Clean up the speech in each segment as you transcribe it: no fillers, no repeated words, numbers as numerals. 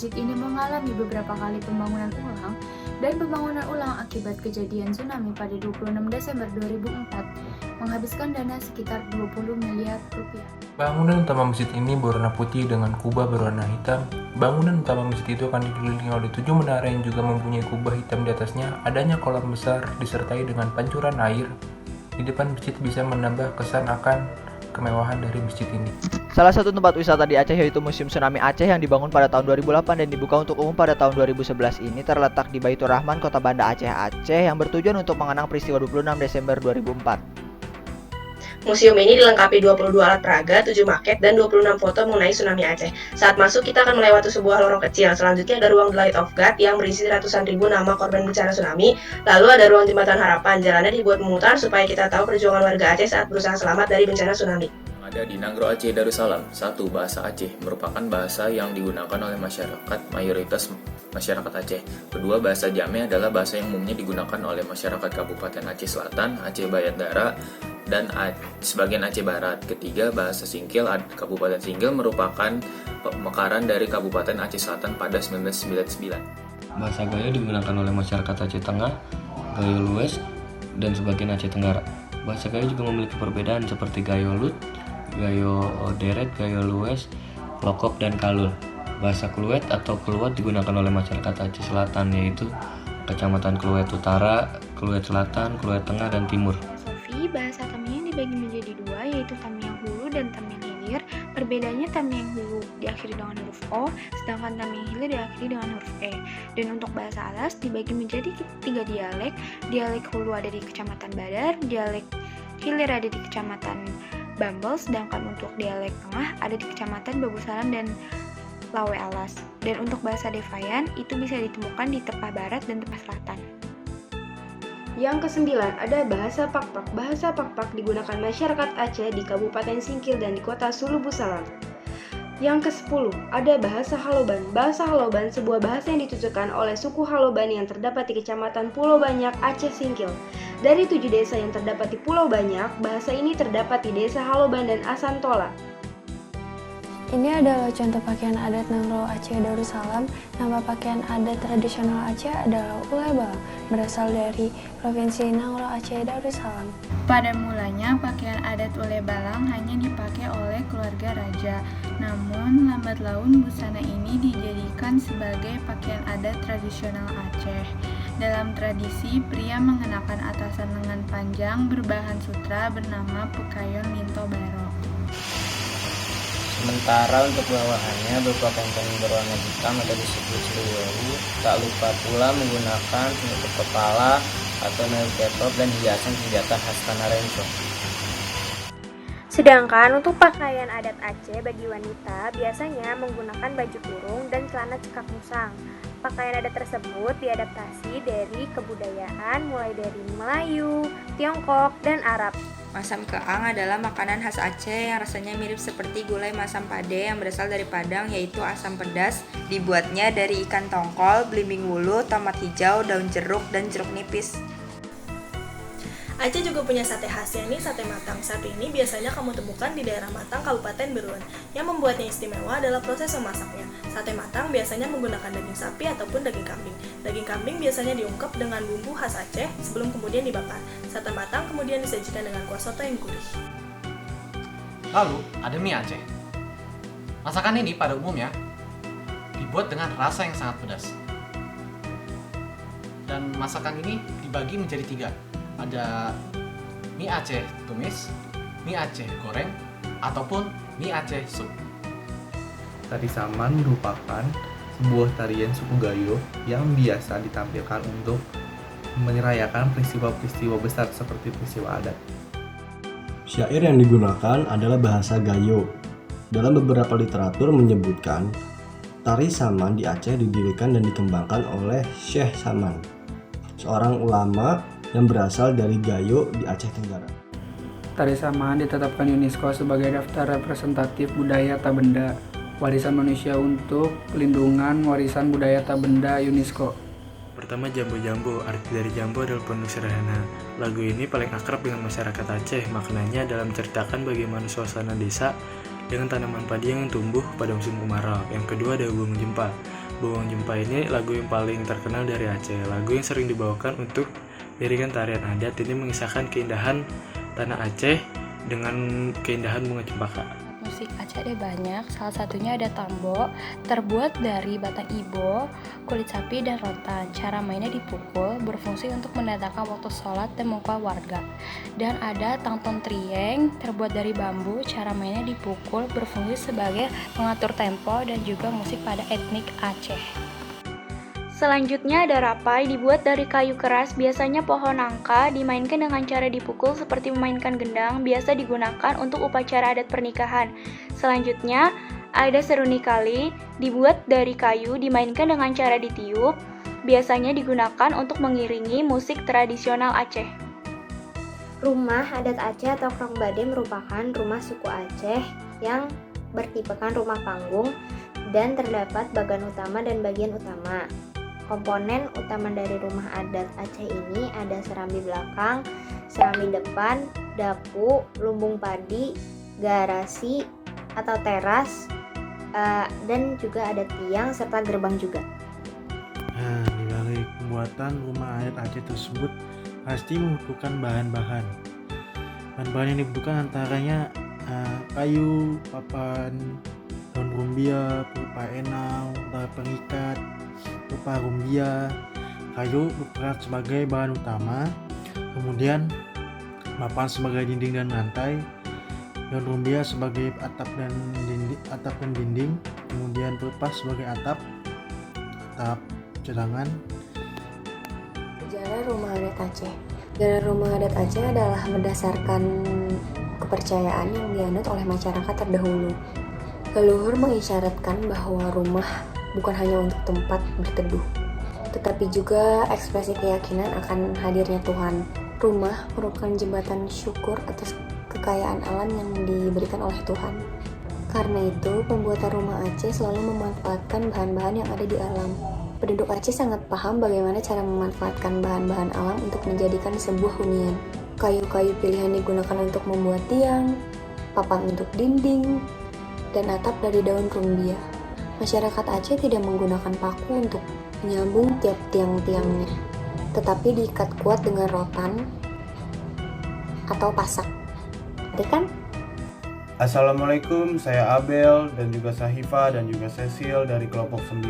Masjid ini mengalami beberapa kali pembangunan ulang dan pembangunan ulang akibat kejadian tsunami pada 26 Desember 2004 menghabiskan dana sekitar 20 miliar rupiah. Bangunan utama masjid ini berwarna putih dengan kubah berwarna hitam. Bangunan utama masjid itu akan dikelilingi oleh 7 menara yang juga mempunyai kubah hitam di atasnya. Adanya kolam besar disertai dengan pancuran air di depan masjid bisa menambah kesan akan kemewahan dari masjid ini. Salah satu tempat wisata di Aceh yaitu Museum Tsunami Aceh yang dibangun pada tahun 2008 dan dibuka untuk umum pada tahun 2011 ini terletak di Baitur Rahman, Kota Banda Aceh, Aceh yang bertujuan untuk mengenang peristiwa 26 Desember 2004. Museum ini dilengkapi 22 alat peraga, 7 maket, dan 26 foto mengenai tsunami Aceh. Saat masuk, kita akan melewati sebuah lorong kecil. Selanjutnya ada ruang The Light of God yang berisi ratusan ribu nama korban bencana tsunami. Lalu ada ruang Jembatan Harapan. Jalannya dibuat memutar supaya kita tahu perjuangan warga Aceh saat berusaha selamat dari bencana tsunami. Ada di Nagro Aceh Darussalam. 1. Bahasa Aceh merupakan bahasa yang digunakan oleh masyarakat mayoritas masyarakat Aceh. Kedua, bahasa Jame adalah bahasa yang umumnya digunakan oleh masyarakat Kabupaten Aceh Selatan, Aceh Bayandara, dan sebagian Aceh Barat. Ketiga, bahasa Singkil. Kabupaten Singkil merupakan pemekaran dari Kabupaten Aceh Selatan pada 1999. Bahasa Gayo digunakan oleh masyarakat Aceh Tengah, Gayo Lues, dan sebagian Aceh Tenggara. Bahasa Gayo juga memiliki perbedaan seperti Gayo Lut, Gayo Deret, Gayo Lues, Lokok, dan Kalul. Bahasa Kluet atau Keluat digunakan oleh masyarakat Aceh Selatan, yaitu Kecamatan Kluet Utara, Kluet Selatan, Kluet Tengah, dan Timur. Bahasa Tamiang dibagi menjadi dua, yaitu Tamiang Hulu dan Tamiang Hilir. Perbedaannya Tamiang Hulu diakhiri dengan huruf O, sedangkan Tamiang Hilir diakhiri dengan huruf E. Dan untuk bahasa Alas dibagi menjadi 3 dialek. Dialek Hulu ada di Kecamatan Badar, dialek Hilir ada di Kecamatan Bambel, sedangkan untuk dialek Tengah ada di Kecamatan Babusalam dan Lawe Alas. Dan untuk bahasa Devayan itu bisa ditemukan di Tepah Barat dan Tepah Selatan. Yang kesembilan ada bahasa Pakpak. Bahasa Pakpak digunakan masyarakat Aceh di Kabupaten Singkil dan di kota Sulu Busalam. Yang ke-10 ada bahasa Haloban. Bahasa Haloban sebuah bahasa yang dituturkan oleh suku Haloban yang terdapat di Kecamatan Pulau Banyak, Aceh Singkil. Dari 7 desa yang terdapat di Pulau Banyak, bahasa ini terdapat di Desa Haloban dan Asantola. Ini adalah contoh pakaian adat Nagro Aceh Darussalam. Nama pakaian adat tradisional Aceh adalah Ulai Balang, berasal dari Provinsi Nagro Aceh Darussalam. Pada mulanya, pakaian adat Ulai Balang hanya dipakai oleh keluarga raja. Namun, lambat laun busana ini dijadikan sebagai pakaian adat tradisional Aceh. Dalam tradisi, pria mengenakan atasan lengan panjang berbahan sutra bernama Pukayon Minto Baro. Sementara untuk bawahannya berupa kain berwarna hitam atau disebut sriwewu. Tak lupa pula menggunakan penutup kepala atau nail-ketop dan hiasan senjata khas tanah Renco. Sedangkan untuk pakaian adat Aceh bagi wanita biasanya menggunakan baju kurung dan celana cekak musang. Pakaian adat tersebut diadaptasi dari kebudayaan mulai dari Melayu, Tiongkok, dan Arab. Masam keang adalah makanan khas Aceh yang rasanya mirip seperti gulai masam pade yang berasal dari Padang, yaitu asam pedas. Dibuatnya dari ikan tongkol, belimbing wulu, tomat hijau, daun jeruk, dan jeruk nipis. Aceh juga punya sate khas, yakni sate matang. Sate ini biasanya kamu temukan di daerah Matang, Kabupaten Beruen. Yang membuatnya istimewa adalah proses memasaknya. Sate matang biasanya menggunakan daging sapi ataupun daging kambing. Daging kambing biasanya diungkep dengan bumbu khas Aceh sebelum kemudian dibakar. Sate matang kemudian disajikan dengan kuah soto yang gurih. Lalu ada mie Aceh. Masakan ini pada umumnya dibuat dengan rasa yang sangat pedas. Dan masakan ini dibagi menjadi 3. Ada mie Aceh tumis, mie Aceh goreng, ataupun mie Aceh sup. Tari Saman merupakan sebuah tarian suku Gayo yang biasa ditampilkan untuk merayakan peristiwa-peristiwa besar seperti peristiwa adat. Syair yang digunakan adalah bahasa Gayo. Dalam beberapa literatur menyebutkan, Tari Saman di Aceh didirikan dan dikembangkan oleh Syekh Saman, seorang ulama yang berasal dari Gayo di Aceh Tenggara. Tari Saman ditetapkan UNESCO sebagai daftar representatif budaya tak benda warisan manusia untuk pelindungan warisan budaya tak benda UNESCO. Pertama, Jambo-Jambo. Arti dari Jambo adalah penuh sederhana. Lagu ini paling akrab dengan masyarakat Aceh. Maknanya dalam menceritakan bagaimana suasana desa dengan tanaman padi yang tumbuh pada musim kemarau. Yang kedua ada Hubung Jempa. Bawang Jempa ini lagu yang paling terkenal dari Aceh. Lagu yang sering dibawakan untuk iringan tarian adat ini mengisahkan keindahan tanah Aceh dengan keindahan bunga cempaka. Musik Aceh ada banyak, salah satunya ada tambo, terbuat dari batang ibo, kulit sapi, dan rotan. Cara mainnya dipukul, berfungsi untuk mendatangkan waktu sholat dan memukul warga. Dan ada tangton trieng, terbuat dari bambu, cara mainnya dipukul, berfungsi sebagai pengatur tempo dan juga musik pada etnik Aceh. Selanjutnya ada rapai, dibuat dari kayu keras, biasanya pohon nangka, dimainkan dengan cara dipukul seperti memainkan gendang, biasa digunakan untuk upacara adat pernikahan. Selanjutnya ada seruni kali, dibuat dari kayu, dimainkan dengan cara ditiup, biasanya digunakan untuk mengiringi musik tradisional Aceh. Rumah adat Aceh atau Krong Bade merupakan rumah suku Aceh yang bertipekan rumah panggung dan terdapat bagan utama dan bagian utama. Komponen utama dari rumah adat Aceh ini ada serambi belakang, serambi depan, dapu, lumbung padi, garasi atau teras, dan juga ada tiang serta gerbang juga. Nah, di balik pembuatan rumah adat Aceh tersebut pasti membutuhkan bahan-bahan. Bahan-bahan yang dibutuhkan antaranya kayu, papan, daun rumbia, berupa enau, pengikat, berupa rumbia, kayu berperan sebagai bahan utama, kemudian papan sebagai dinding dan lantai, daun rumbia sebagai atap dan dinding, kemudian pepas sebagai atap cadangan. Sejarah rumah adat Aceh. Sejarah rumah adat Aceh adalah berdasarkan kepercayaan yang dianut oleh masyarakat terdahulu. Leluhur mengisyaratkan bahwa rumah bukan hanya untuk tempat berteduh, tetapi juga ekspresi keyakinan akan hadirnya Tuhan. Rumah merupakan jembatan syukur atas kekayaan alam yang diberikan oleh Tuhan. Karena itu, pembuatan rumah Aceh selalu memanfaatkan bahan-bahan yang ada di alam. Penduduk Aceh sangat paham bagaimana cara memanfaatkan bahan-bahan alam untuk menjadikan sebuah hunian. Kayu-kayu pilihan digunakan untuk membuat tiang, papan untuk dinding, dan atap dari daun rumbia. Masyarakat Aceh tidak menggunakan paku untuk menyambung tiap tiang-tiangnya, tetapi diikat kuat dengan rotan atau pasak. Ada kan? Assalamualaikum, saya Abel dan juga Sahifa dan juga Cecil dari kelompok 9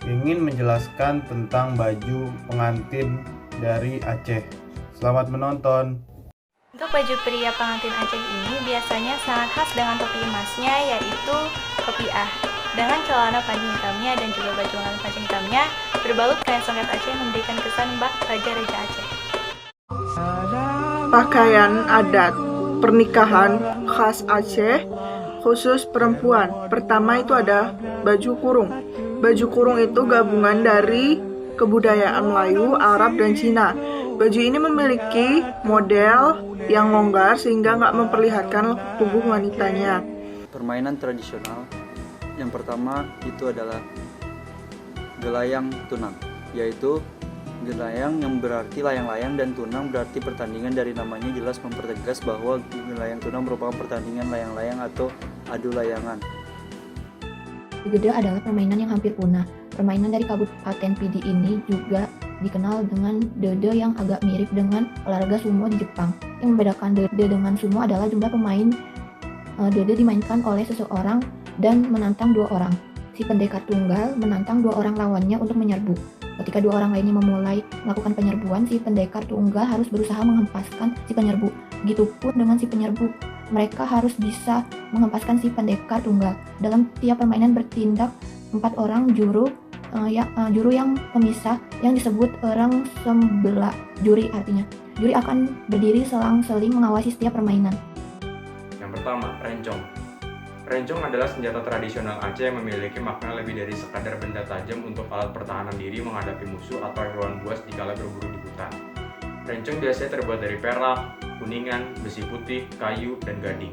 ingin menjelaskan tentang baju pengantin dari Aceh. Selamat menonton. Untuk baju pria pengantin Aceh ini biasanya sangat khas dengan topi emasnya, yaitu kopiah. Dengan celana panjang hitamnya dan juga baju lengan panjang hitamnya berbalut kain songket Aceh memberikan kesan bak raja-raja Aceh. Pakaian adat pernikahan khas Aceh khusus perempuan. Pertama itu ada baju kurung. Baju kurung itu gabungan dari kebudayaan Melayu, Arab, dan Cina. Baju ini memiliki model yang longgar sehingga nggak memperlihatkan tubuh wanitanya. Permainan tradisional yang pertama itu adalah gelayang tunang, yaitu gelayang yang berarti layang-layang dan tunang berarti pertandingan. Dari namanya jelas mempertegas bahwa gelayang tunang merupakan pertandingan layang-layang atau adu layangan. Gede adalah permainan yang hampir punah. Permainan dari Kabupaten Pidi ini juga dikenal dengan dede yang agak mirip dengan olahraga sumo di Jepang. Yang membedakan dede dengan sumo adalah jumlah pemain. Dede dimainkan oleh seseorang dan menantang dua orang. Si pendekar tunggal menantang dua orang lawannya untuk menyerbu. Ketika dua orang lainnya memulai melakukan penyerbuan, si pendekar tunggal harus berusaha menghempaskan si penyerbu. Begitupun dengan si penyerbu. Mereka harus bisa menghempaskan si pendekar tunggal. Dalam tiap permainan bertindak 4 orang juru yang pemisah yang disebut orang sembelah juri artinya. Juri akan berdiri selang-seling mengawasi setiap permainan. Yang pertama, rencong. Rencong adalah senjata tradisional Aceh yang memiliki makna lebih dari sekadar benda tajam untuk alat pertahanan diri menghadapi musuh atau hewan buas dikala berburu di hutan. Rencong biasanya terbuat dari perak, kuningan, besi putih, kayu, dan gading.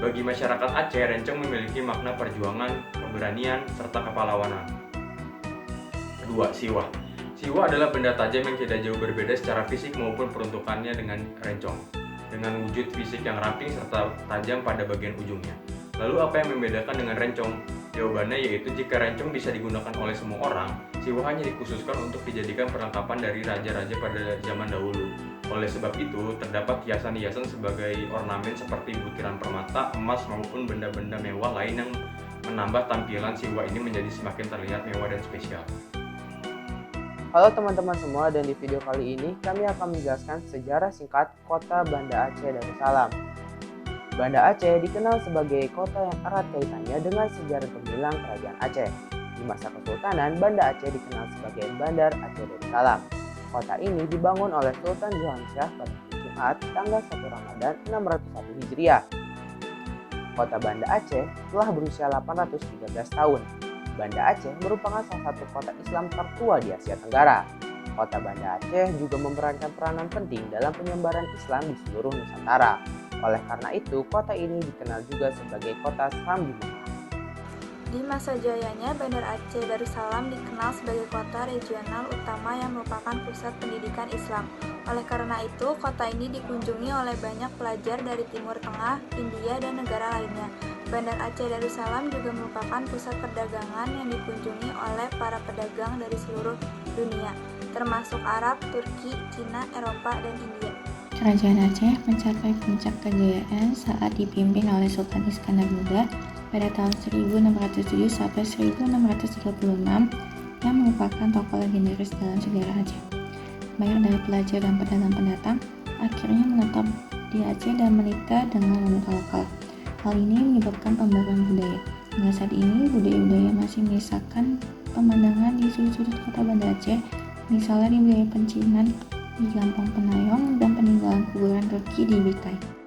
Bagi masyarakat Aceh, rencong memiliki makna perjuangan, keberanian, serta kepahlawanan. Kedua, siwah. Siwah adalah benda tajam yang tidak jauh berbeda secara fisik maupun peruntukannya dengan rencong, dengan wujud fisik yang ramping serta tajam pada bagian ujungnya. Lalu apa yang membedakan dengan rencong? Jawabannya yaitu jika rencong bisa digunakan oleh semua orang, siwa hanya dikhususkan untuk dijadikan perlengkapan dari raja-raja pada zaman dahulu. Oleh sebab itu, terdapat hiasan-hiasan sebagai ornamen seperti butiran permata, emas maupun benda-benda mewah lain yang menambah tampilan siwa ini menjadi semakin terlihat mewah dan spesial. Halo teman-teman semua, dan di video kali ini kami akan menjelaskan sejarah singkat kota Banda Aceh Darussalam. Banda Aceh dikenal sebagai kota yang erat kaitannya dengan sejarah gemilang Kerajaan Aceh. Di masa Kesultanan, Banda Aceh dikenal sebagai Bandar Aceh Darussalam. Kota ini dibangun oleh Sultan Jahansyah pada Jumat tanggal 1 Ramadan 601 Hijriah. Kota Banda Aceh telah berusia 813 tahun. Banda Aceh merupakan salah satu kota Islam tertua di Asia Tenggara. Kota Banda Aceh juga memerankan peranan penting dalam penyebaran Islam di seluruh Nusantara. Oleh karena itu, kota ini dikenal juga sebagai kota Serambi Mekah. Di masa jayanya, Bandar Aceh Darussalam dikenal sebagai kota regional utama yang merupakan pusat pendidikan Islam. Oleh karena itu, kota ini dikunjungi oleh banyak pelajar dari Timur Tengah, India, dan negara lainnya. Bandar Aceh Darussalam juga merupakan pusat perdagangan yang dikunjungi oleh para pedagang dari seluruh dunia, termasuk Arab, Turki, Cina, Eropa, dan India. Kerajaan Aceh mencapai puncak kejayaan saat dipimpin oleh Sultan Iskandar Muda pada tahun 1607 sampai 1636 yang merupakan tokoh legendaris dalam sejarah Aceh. Banyak dari pelajar dan pedagang pendatang akhirnya menetap di Aceh dan menikah dengan wanita lokal. Hal ini menyebabkan pembaruan budaya. Hingga saat ini, budaya-budaya masih menyisakan pemandangan di sudut-sudut kota Banda Aceh, misalnya di wilayah Pencinan, di Gampong Penayong, dan peninggalan kuburan Reki di Bikai.